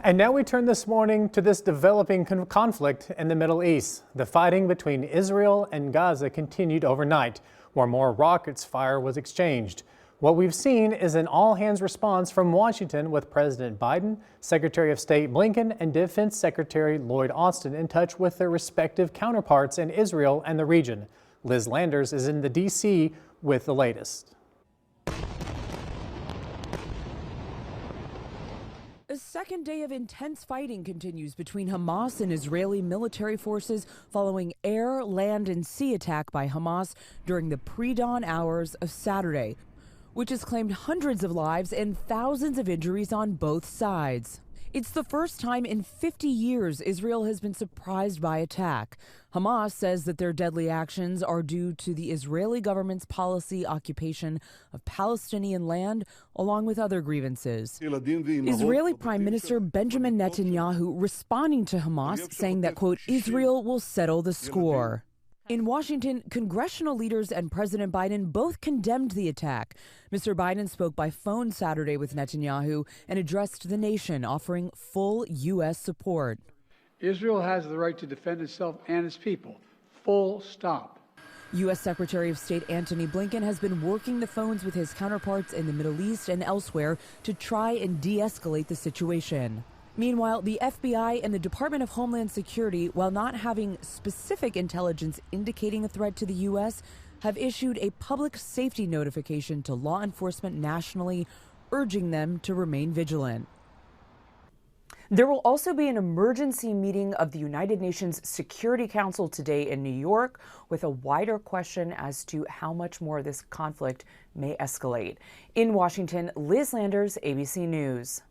And now we turn this morning to this developing conflict in the Middle East. The fighting between Israel and Gaza continued overnight, where more rockets fire was exchanged. What we've seen is an all-hands response from Washington, with President Biden, Secretary of State Blinken, and Defense Secretary Lloyd Austin in touch with their respective counterparts in Israel and the region. Liz Landers is in the D.C. with the latest. A second day of intense fighting continues between Hamas and Israeli military forces following air, land, and sea attack by Hamas during the pre-dawn hours of Saturday, which has claimed hundreds of lives and thousands of injuries on both sides. It's the first time in 50 years Israel has been surprised by attack. Hamas says that their deadly actions are due to the Israeli government's policy occupation of Palestinian land, along with other grievances. Israeli Prime Minister Benjamin Netanyahu responding to Hamas, saying that, quote, Israel will settle the score. In Washington, congressional leaders and President Biden both condemned the attack. Mr. Biden spoke by phone Saturday with Netanyahu and addressed the nation, offering full U.S. support. Israel has the right to defend itself and its people. Full stop. U.S. Secretary of State Antony Blinken has been working the phones with his counterparts in the Middle East and elsewhere to try and de-escalate the situation. Meanwhile, the FBI and the Department of Homeland Security, while not having specific intelligence indicating a threat to the U.S., have issued a public safety notification to law enforcement nationally, urging them to remain vigilant. There will also be an emergency meeting of the United Nations Security Council today in New York, with a wider question as to how much more this conflict may escalate. In Washington, Liz Landers, ABC News.